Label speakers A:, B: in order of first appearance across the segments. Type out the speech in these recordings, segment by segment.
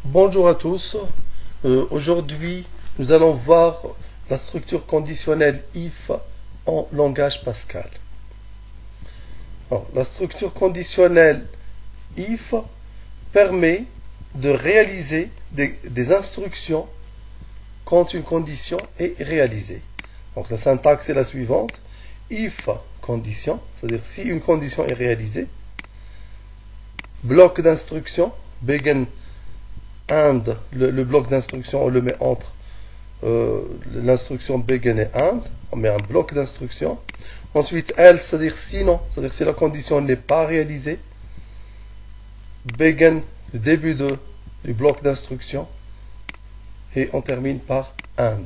A: Bonjour à tous. Aujourd'hui, nous allons voir la structure conditionnelle if en langage Pascal. Alors, la structure conditionnelle if permet de réaliser des instructions quand une condition est réalisée. Donc la syntaxe est la suivante. If condition, c'est-à-dire si une condition est réalisée, bloc d'instruction, begin and, le bloc d'instruction, on le met entre l'instruction begin et and, on met un bloc d'instruction. Ensuite, else, c'est-à-dire sinon, c'est-à-dire si la condition n'est pas réalisée. Begin, le début du bloc d'instruction. Et on termine par and.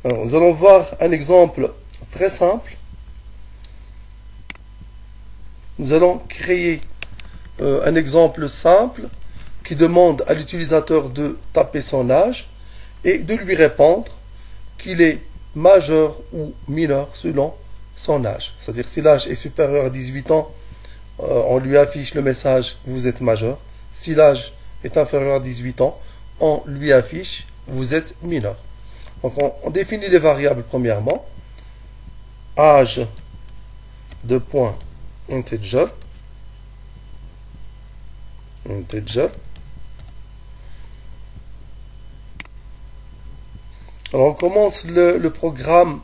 A: Alors, nous allons voir un exemple très simple. Nous allons créer un exemple simple qui demande à l'utilisateur de taper son âge et de lui répondre qu'il est majeur ou mineur selon son âge. C'est-à-dire si l'âge est supérieur à 18 ans, on lui affiche le message « Vous êtes majeur ». Si l'âge est inférieur à 18 ans, on lui affiche « Vous êtes mineur ». Donc on définit les variables premièrement. Âge de point integer. Alors on commence le programme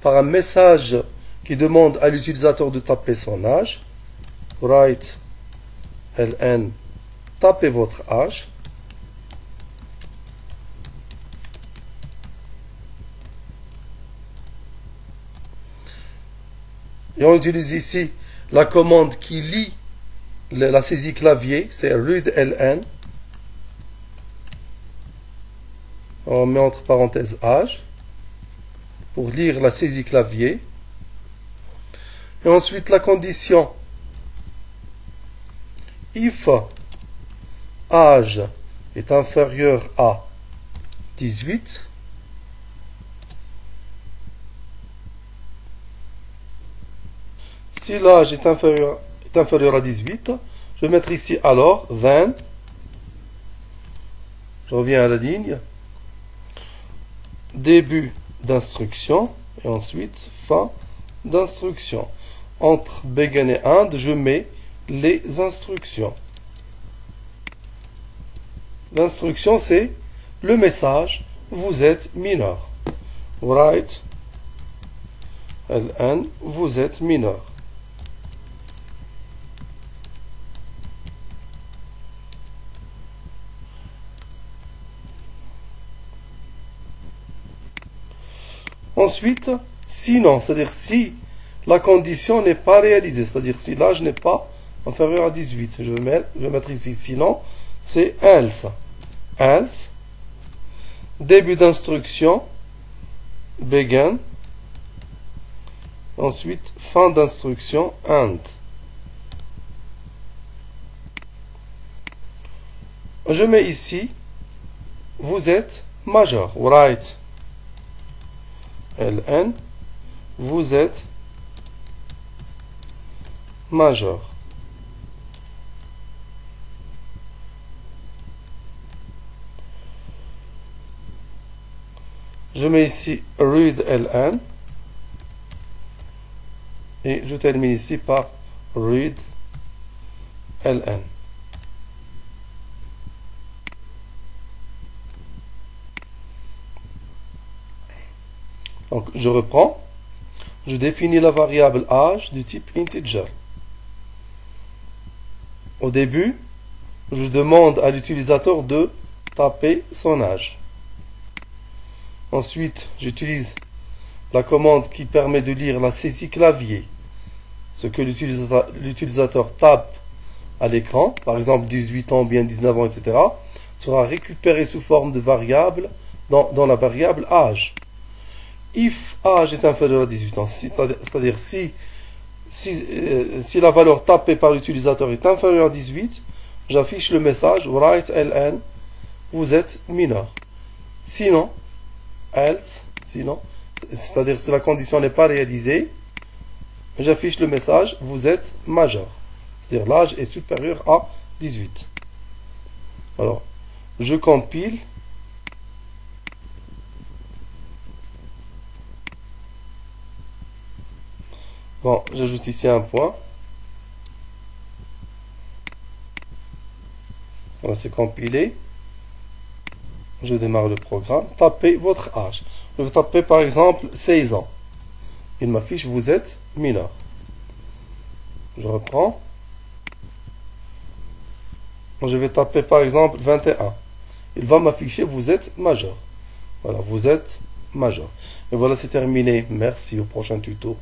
A: par un message qui demande à l'utilisateur de taper son âge. Write ln, tapez votre âge. Et on utilise ici la commande qui lit la saisie clavier, c'est readln. On met entre parenthèses âge pour lire la saisie clavier. Et ensuite la condition if âge est inférieur à 18, si l'âge est inférieur à 18, je vais mettre ici alors, then, je reviens à la ligne, début d'instruction, et ensuite fin d'instruction. Entre begin et end, je mets les instructions. L'instruction, c'est le message, vous êtes mineur. Write ln, vous êtes mineur. Ensuite, sinon, c'est-à-dire si la condition n'est pas réalisée, c'est-à-dire si l'âge n'est pas inférieur à 18. Je vais mettre ici sinon, c'est else. Else, début d'instruction, begin, ensuite fin d'instruction, end. Je mets ici, vous êtes majeur, write ln, vous êtes majeur. Je mets ici read ln et je termine ici par read ln. Donc, je reprends. Je définis la variable âge du type integer. Au début, je demande à l'utilisateur de taper son âge. Ensuite, j'utilise la commande qui permet de lire la saisie clavier. Ce que l'utilisateur tape à l'écran, par exemple 18 ans, bien 19 ans, etc., sera récupéré sous forme de variable dans la variable âge. If âge est inférieur à 18 ans, c'est-à-dire si la valeur tapée par l'utilisateur est inférieure à 18, j'affiche le message write ln, vous êtes mineur. Sinon, else, c'est-à-dire si la condition n'est pas réalisée, j'affiche le message vous êtes majeur. C'est-à-dire l'âge est supérieur à 18. Alors, je compile. Bon, j'ajoute ici un point. Voilà, c'est compilé. Je démarre le programme. Tapez votre âge. Je vais taper par exemple 16 ans. Il m'affiche vous êtes mineur. Je reprends. Je vais taper par exemple 21. Il va m'afficher vous êtes majeur. Voilà, vous êtes majeur. Et voilà, c'est terminé. Merci, au prochain tuto.